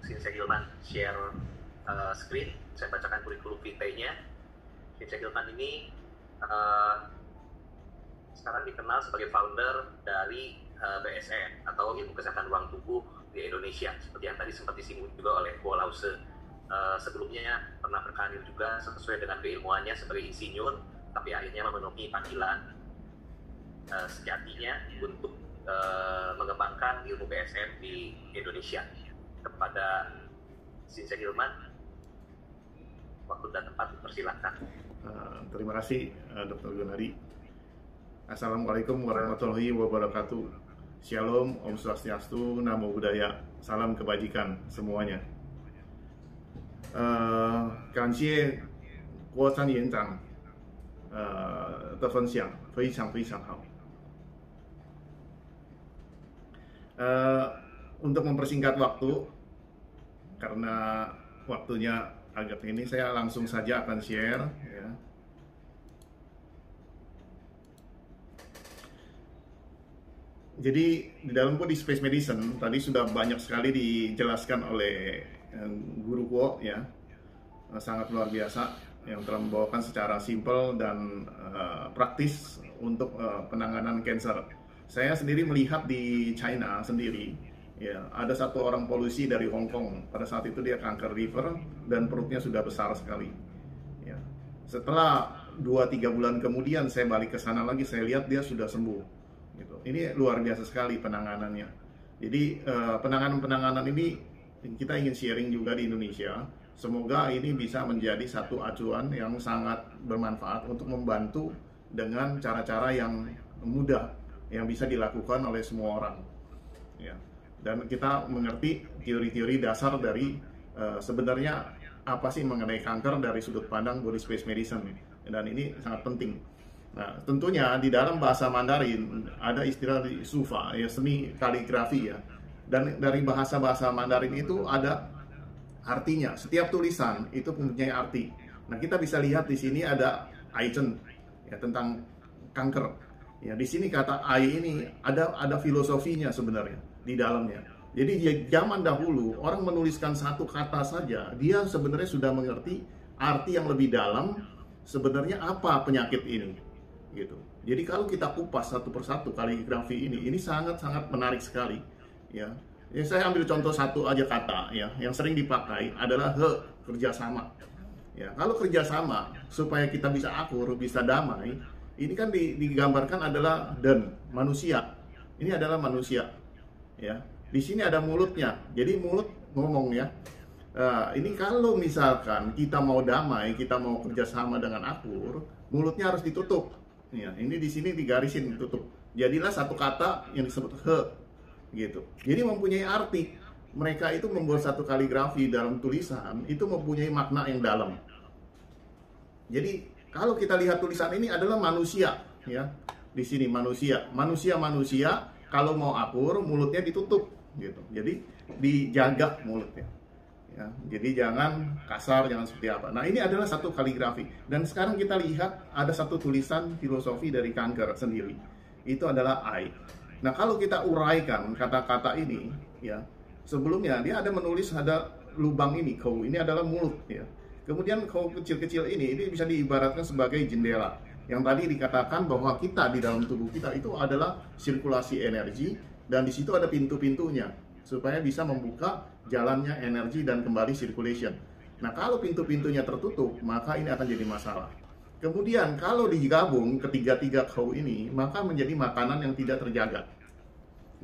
Shinsei Gilman share screen. Saya bacakan kurikulum vitae-nya. Shinsei Gilman ini sekarang dikenal sebagai founder dari BSN atau Ilmu Kesehatan Ruang Tubuh di Indonesia, seperti yang tadi sempat disinggung juga oleh Bo Lause. Sebelumnya pernah berkarir juga sesuai dengan keilmuannya sebagai insinyur, tapi akhirnya memenuhi panggilan sejatinya untuk mengembangkan ilmu BSN di Indonesia. Kepada Shinsei Gilman, waktu dan tempat dipersilakan. Terima kasih Dr. Gunadi. Assalamualaikum warahmatullahi wabarakatuh. Shalom, Om Swastiastu, Namo Buddhaya, salam kebajikan semuanya. 感谢郭张园长的分享，非常非常好。Untuk mempersingkat waktu, karena waktunya agak ini, saya langsung saja akan share ya. Jadi di dalam Body Space Medicine tadi sudah banyak sekali dijelaskan oleh Guru Kuo ya, sangat luar biasa yang telah membawakan secara simpel dan praktis untuk penanganan kanker. Saya sendiri melihat di China sendiri, ya, ada satu orang polusi dari Hong Kong. Pada saat itu dia kanker liver dan perutnya sudah besar sekali. Ya. Setelah 2-3 bulan kemudian saya balik ke sana lagi, saya lihat dia sudah sembuh. Gitu. Ini luar biasa sekali penanganannya. Jadi penanganan ini kita ingin sharing juga di Indonesia. Semoga ini bisa menjadi satu acuan yang sangat bermanfaat untuk membantu dengan cara-cara yang mudah yang bisa dilakukan oleh semua orang. Ya. Dan kita mengerti teori-teori dasar dari sebenarnya apa sih mengenai kanker dari sudut pandang Body Space Medicine. Dan ini sangat penting. Nah, tentunya di dalam bahasa Mandarin ada istilah di sufa, ya, seni kaligrafi ya. Dan dari bahasa-bahasa Mandarin itu ada artinya. Setiap tulisan itu mempunyai arti. Nah, kita bisa lihat di sini ada Aizen ya, tentang kanker. Ya, di sini kata ai ini ada filosofinya sebenarnya di dalamnya. Jadi di zaman dahulu orang menuliskan satu kata saja, dia sebenarnya sudah mengerti arti yang lebih dalam sebenarnya apa penyakit ini. Gitu. Jadi kalau kita kupas satu persatu kaligrafi ini sangat-sangat menarik sekali. Ya. Ya, saya ambil contoh satu aja kata ya, yang sering dipakai adalah kerjasama. Ya, kalau kerjasama supaya kita bisa akur, bisa damai, ini kan digambarkan adalah dan manusia. Ini adalah manusia. Ya, di sini ada mulutnya. Jadi mulut ngomong ya. Ini kalau misalkan kita mau damai, kita mau kerjasama dengan akur, mulutnya harus ditutup. Ya, ini di sini digarisin tutup. Jadilah satu kata yang disebut gitu. Jadi mempunyai arti. Mereka itu membuat satu kaligrafi dalam tulisan itu mempunyai makna yang dalam. Jadi kalau kita lihat tulisan ini adalah manusia, ya. Di sini manusia kalau mau akur mulutnya ditutup gitu. Jadi dijaga mulutnya. Ya, jadi jangan kasar, jangan seperti apa. Nah, ini adalah satu kaligrafi. Dan sekarang kita lihat ada satu tulisan filosofi dari kanker sendiri. Itu adalah I. Nah, kalau kita uraikan kata-kata ini, ya, sebelumnya dia ada menulis ada lubang ini, kou. Ini adalah mulut, ya. Kemudian kou kecil-kecil ini bisa diibaratkan sebagai jendela. Yang tadi dikatakan bahwa kita di dalam tubuh kita itu adalah sirkulasi energi dan di situ ada pintu-pintunya supaya bisa membuka jalannya energi dan kembali circulation. Nah, kalau pintu-pintunya tertutup, maka ini akan jadi masalah. Kemudian kalau digabung ketiga-tiga kou ini, maka menjadi makanan yang tidak terjaga.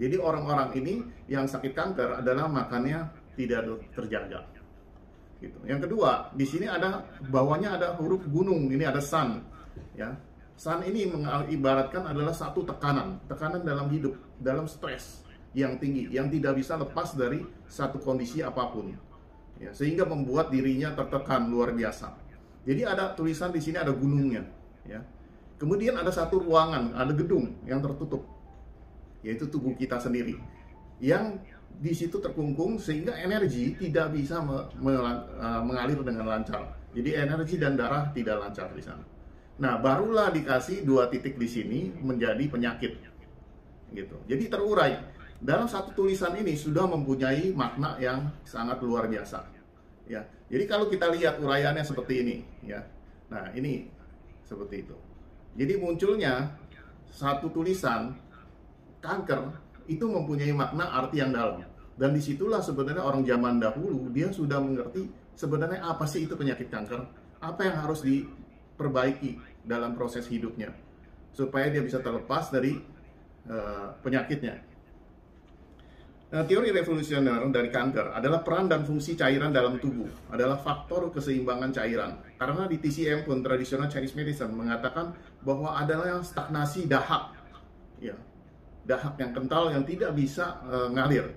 Jadi orang-orang ini yang sakit kanker adalah makannya tidak terjaga. Gitu. Yang kedua, di sini ada bawahnya ada huruf gunung, ini ada sun. Ya, sun ini mengibaratkan adalah satu tekanan dalam hidup, dalam stres yang tinggi, yang tidak bisa lepas dari satu kondisi apapun, ya, sehingga membuat dirinya tertekan luar biasa. Jadi ada tulisan di sini ada gunungnya, ya. Kemudian ada satu ruangan, ada gedung yang tertutup, yaitu tubuh kita sendiri, yang di situ terkungkung sehingga energi tidak bisa mengalir dengan lancar. Jadi energi dan darah tidak lancar di sana. Nah, barulah dikasih 2 titik di sini menjadi penyakit, gitu. Jadi terurai. dalam satu tulisan ini sudah mempunyai makna yang sangat luar biasa. Ya, jadi kalau kita lihat uraiannya seperti ini, ya, nah ini seperti itu. Jadi munculnya satu tulisan kanker itu mempunyai makna arti yang dalam. Dan disitulah sebenarnya orang zaman dahulu dia sudah mengerti sebenarnya apa sih itu penyakit kanker, apa yang harus diperbaiki dalam proses hidupnya supaya dia bisa terlepas dari penyakitnya. Nah, teori revolusioner dari kanker adalah peran dan fungsi cairan dalam tubuh adalah faktor keseimbangan cairan. Karena di TCM pun tradisional Chinese medicine mengatakan bahwa adalah stagnasi dahak, ya, dahak yang kental yang tidak bisa ngalir,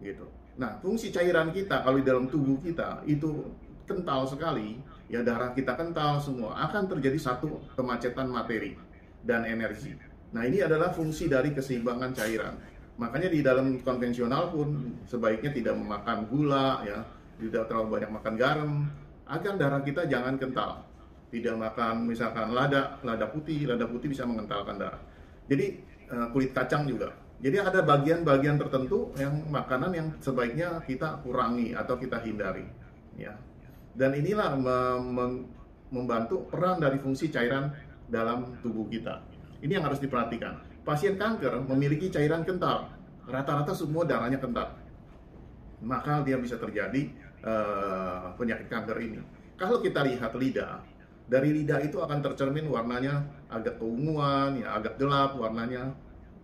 gitu. Nah, fungsi cairan kita kalau di dalam tubuh kita itu kental sekali, ya darah kita kental semua, akan terjadi satu kemacetan materi dan energi. Nah, ini adalah fungsi dari keseimbangan cairan. Makanya di dalam konvensional pun sebaiknya tidak memakan gula, ya, tidak terlalu banyak makan garam, agar darah kita jangan kental. Tidak makan misalkan lada putih bisa mengentalkan darah. Jadi kulit kacang juga. Jadi ada bagian-bagian tertentu yang makanan yang sebaiknya kita kurangi atau kita hindari, ya. Dan inilah membantu peran dari fungsi cairan dalam tubuh kita. Ini yang harus diperhatikan. Pasien kanker memiliki cairan kental, rata-rata semua darahnya kental, maka dia bisa terjadi penyakit kanker ini. Kalau kita lihat lidah, dari lidah itu akan tercermin warnanya agak keunguan, ya, agak gelap warnanya,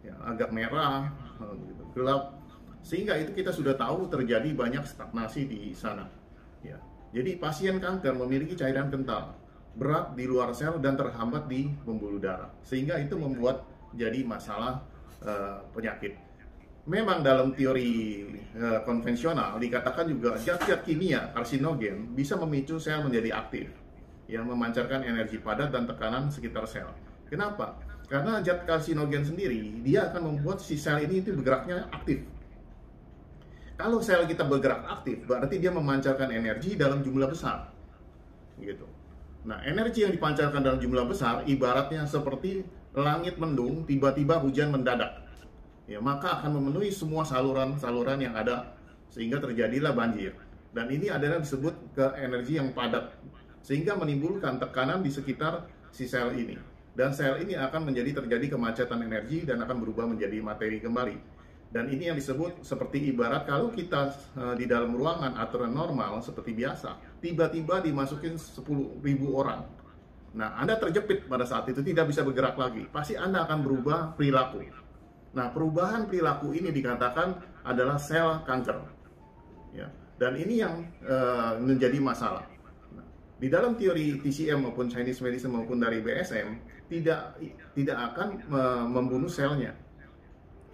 ya, agak merah, gelap, sehingga itu kita sudah tahu terjadi banyak stagnasi di sana. Ya. Jadi pasien kanker memiliki cairan kental, berat di luar sel dan terhambat di pembuluh darah, sehingga itu membuat jadi masalah penyakit. Memang dalam teori konvensional dikatakan juga zat-zat kimia karsinogen bisa memicu sel menjadi aktif, yang memancarkan energi padat dan tekanan sekitar sel. Kenapa? Karena zat karsinogen sendiri dia akan membuat si sel ini itu bergeraknya aktif. Kalau sel kita bergerak aktif, berarti dia memancarkan energi dalam jumlah besar, gitu. Nah, energi yang dipancarkan dalam jumlah besar ibaratnya seperti langit mendung, tiba-tiba hujan mendadak, ya, maka akan memenuhi semua saluran-saluran yang ada sehingga terjadilah banjir. Dan ini adalah disebut ke energi yang padat, sehingga menimbulkan tekanan di sekitar si sel ini. Dan sel ini akan terjadi kemacetan energi dan akan berubah menjadi materi kembali. Dan ini yang disebut seperti ibarat kalau kita di dalam ruangan aturan normal seperti biasa, tiba-tiba dimasukin 10.000 orang. Nah, Anda terjepit pada saat itu, tidak bisa bergerak lagi. Pasti Anda akan berubah perilaku. Nah, perubahan perilaku ini dikatakan adalah sel kanker, ya. Dan ini yang menjadi masalah. Nah, di dalam teori TCM maupun Chinese medicine maupun dari BSM tidak akan membunuh selnya,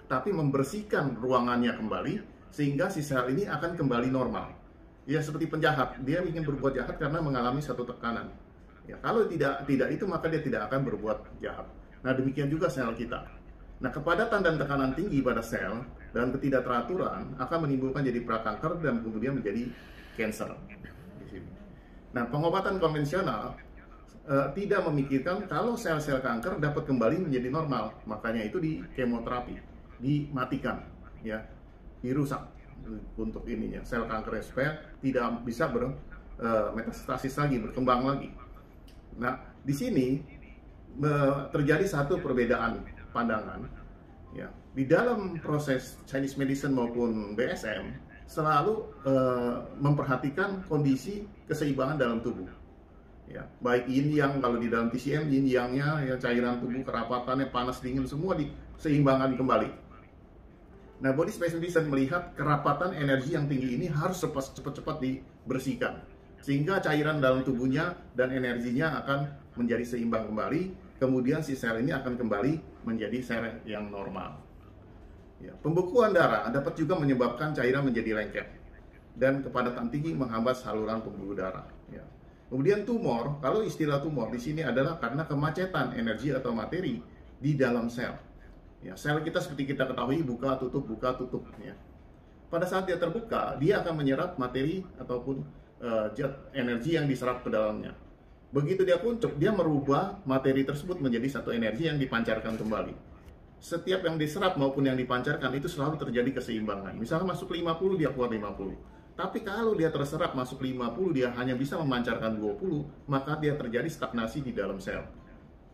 tapi membersihkan ruangannya kembali sehingga si sel ini akan kembali normal. Ya, seperti penjahat, dia ingin berbuat jahat karena mengalami satu tekanan. Ya, kalau tidak itu maka dia tidak akan berbuat jahat. Nah, demikian juga sel kita. Nah, kepadatan dan tekanan tinggi pada sel dan ketidakteraturan akan menimbulkan jadi prakanker dan kemudian menjadi kanker. Nah, pengobatan konvensional tidak memikirkan kalau sel-sel kanker dapat kembali menjadi normal. Makanya itu di kemoterapi, dimatikan, ya, dirusak untuk ininya sel kanker supaya tidak bisa metastasis lagi, berkembang lagi. Nah, di sini terjadi satu perbedaan pandangan, ya. Di dalam proses Chinese medicine maupun BSM selalu memperhatikan kondisi keseimbangan dalam tubuh, ya. Baik yin yang, kalau di dalam TCM yin yangnya, ya, cairan tubuh, kerapatannya, panas dingin semua diseimbangkan kembali. Nah, body space medicine melihat kerapatan energi yang tinggi ini harus cepat-cepat dibersihkan, sehingga cairan dalam tubuhnya dan energinya akan menjadi seimbang kembali, kemudian si sel ini akan kembali menjadi sel yang normal. Ya, pembekuan darah dapat juga menyebabkan cairan menjadi lengket, dan kepadatan tinggi menghambat saluran pembuluh darah. Ya. Kemudian tumor, kalau istilah tumor di sini adalah karena kemacetan energi atau materi di dalam sel. Ya, sel kita seperti kita ketahui buka tutup. Ya. Pada saat dia terbuka, dia akan menyerap materi ataupun zat energi yang diserap ke dalamnya. Begitu dia kuncup, dia merubah materi tersebut menjadi satu energi yang dipancarkan kembali. setiap yang diserap maupun yang dipancarkan itu selalu terjadi keseimbangan. Misalnya masuk 50, dia keluar 50. Tapi kalau dia terserap masuk 50, dia hanya bisa memancarkan 20, maka dia terjadi stagnasi di dalam sel.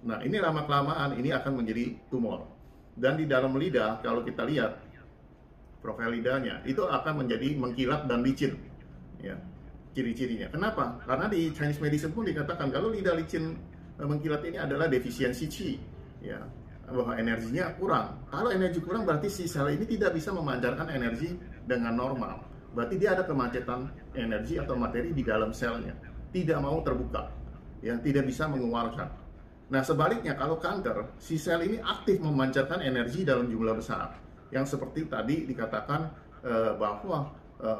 Nah, ini lama-kelamaan ini akan menjadi tumor. Dan di dalam lidah, kalau kita lihat profil lidahnya, itu akan menjadi mengkilap dan licin. Ya, ciri-cirinya. Kenapa? Karena di Chinese medicine pun dikatakan kalau lidah licin mengkilat ini adalah defisiensi qi. Ya, bahwa energinya kurang. Kalau energi kurang berarti si sel ini tidak bisa memancarkan energi dengan normal. Berarti dia ada kemacetan energi atau materi di dalam selnya, tidak mau terbuka, ya, tidak bisa mengeluarkan. Nah, sebaliknya kalau kanker, si sel ini aktif memancarkan energi dalam jumlah besar, yang seperti tadi dikatakan bahwa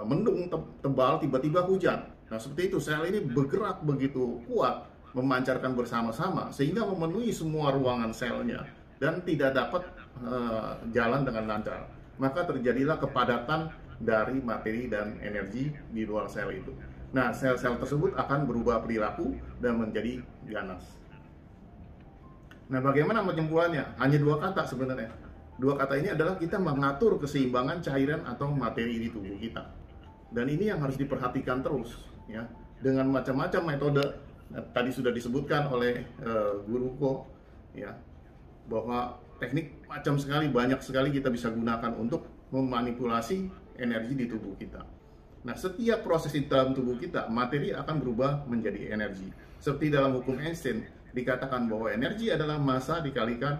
mendung tebal tiba-tiba hujan. Nah, seperti itu sel ini bergerak begitu kuat, memancarkan bersama-sama sehingga memenuhi semua ruangan selnya dan tidak dapat jalan dengan lancar. Maka terjadilah kepadatan dari materi dan energi di luar sel itu. Nah, sel-sel tersebut akan berubah perilaku dan menjadi ganas. Nah, bagaimana penyembuhannya? Hanya dua kata sebenarnya. Dua kata ini adalah kita mengatur keseimbangan cairan atau materi di tubuh kita. Dan ini yang harus diperhatikan terus, ya, dengan macam-macam metode. Tadi sudah disebutkan oleh Guru Ko, ya, bahwa teknik macam sekali, banyak sekali kita bisa gunakan untuk memanipulasi energi di tubuh kita. Nah, setiap proses di dalam tubuh kita, materi akan berubah menjadi energi. Seperti dalam hukum Einstein dikatakan bahwa energi adalah massa dikalikan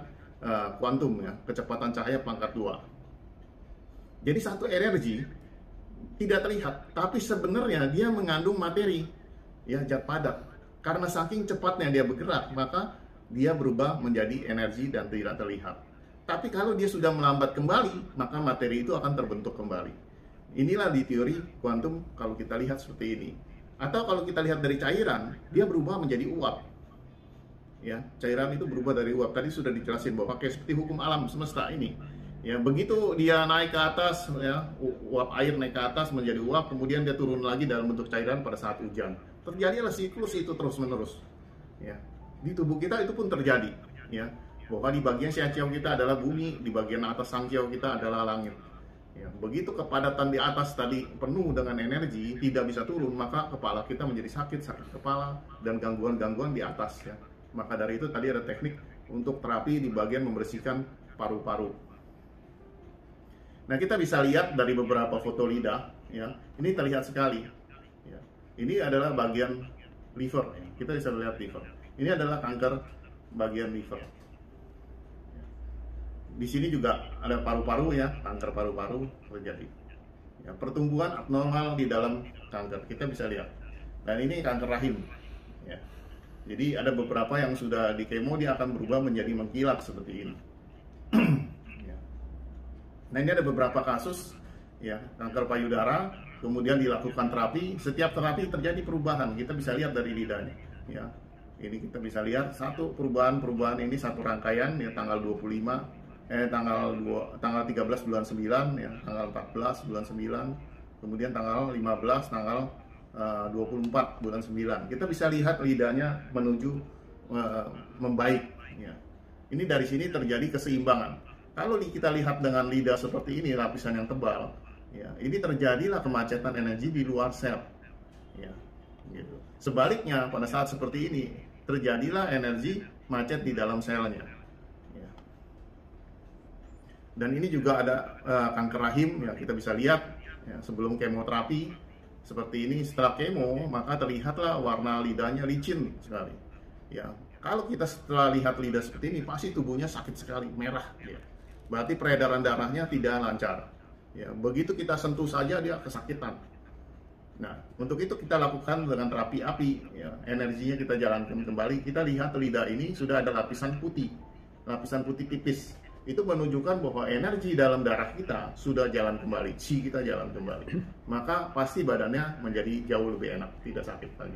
kuantum, ya, kecepatan cahaya pangkat 2. Jadi satu energi tidak terlihat, tapi sebenarnya dia mengandung materi, ya, zat padat. Karena saking cepatnya dia bergerak, maka dia berubah menjadi energi dan tidak terlihat. Tapi kalau dia sudah melambat kembali, maka materi itu akan terbentuk kembali. Inilah di teori kuantum kalau kita lihat seperti ini. Atau kalau kita lihat dari cairan, dia berubah menjadi uap. Ya, cairan itu berubah dari uap. Tadi sudah dijelasin bahwa kayak seperti hukum alam semesta ini. Ya, begitu dia naik ke atas, ya, uap air naik ke atas menjadi uap, kemudian dia turun lagi dalam bentuk cairan pada saat hujan. Terjadilah siklus itu terus-menerus. Ya, di tubuh kita itu pun terjadi. Ya, bahwa di bagian siang-siang kita adalah bumi, di bagian atas sangkiau kita adalah langit. Ya, begitu kepadatan di atas tadi penuh dengan energi, tidak bisa turun, maka kepala kita menjadi sakit kepala, dan gangguan-gangguan di atas. Ya. Maka dari itu tadi ada teknik untuk terapi di bagian membersihkan paru-paru. Nah, kita bisa lihat dari beberapa foto lidah, ya, ini terlihat sekali. Ya. Ini adalah bagian liver, ya. Kita bisa lihat liver. Ini adalah kanker bagian liver. Di sini juga ada paru-paru, ya, kanker paru-paru terjadi. Ya, pertumbuhan abnormal di dalam kanker kita bisa lihat. Dan ini kanker rahim. Ya. Jadi ada beberapa yang sudah di kemo dia akan berubah menjadi mengkilap seperti ini. Ya. Nah, ini ada beberapa kasus, ya, kanker payudara, kemudian dilakukan terapi. Setiap terapi terjadi perubahan. Kita bisa lihat dari lidahnya. Ya. Ini kita bisa lihat satu perubahan ini satu rangkaian, ya, tanggal 25. Tanggal 13 bulan 9, ya, tanggal 14 bulan 9, kemudian tanggal 15, tanggal 24 bulan 9. Kita bisa lihat lidahnya menuju membaik, ya. Ini dari sini terjadi keseimbangan. Kalau kita lihat dengan lidah seperti ini, lapisan yang tebal, ya, ini terjadilah kemacetan energi di luar sel, ya, gitu. Sebaliknya pada saat seperti ini terjadilah energi macet di dalam selnya. Dan ini juga ada kanker rahim, ya, kita bisa lihat, ya, sebelum kemoterapi seperti ini. Setelah kemo maka terlihatlah warna lidahnya licin sekali, ya. Kalau kita setelah lihat lidah seperti ini pasti tubuhnya sakit sekali, merah, ya. Berarti peredaran darahnya tidak lancar, ya. Begitu kita sentuh saja dia kesakitan. Nah, untuk itu kita lakukan dengan terapi api, ya. Energinya kita jalankan kembali. Kita lihat lidah ini sudah ada lapisan putih tipis. Itu menunjukkan bahwa energi dalam darah kita sudah jalan kembali, qi kita jalan kembali. Maka pasti badannya menjadi jauh lebih enak, tidak sakit lagi.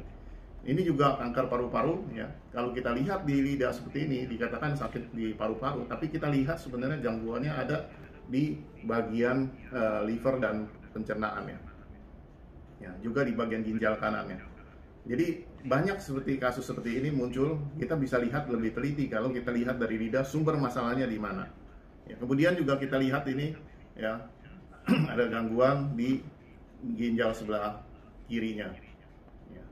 Ini juga kanker paru-paru, ya. Kalau kita lihat di lidah seperti ini dikatakan sakit di paru-paru, tapi kita lihat sebenarnya gangguannya ada di bagian liver dan pencernaannya, ya, juga di bagian ginjal kanannya. Jadi banyak seperti kasus seperti ini muncul. Kita bisa lihat lebih teliti kalau kita lihat dari lidah sumber masalahnya di mana. Ya, kemudian juga kita lihat ini ya ada gangguan di ginjal sebelah kirinya. Ya.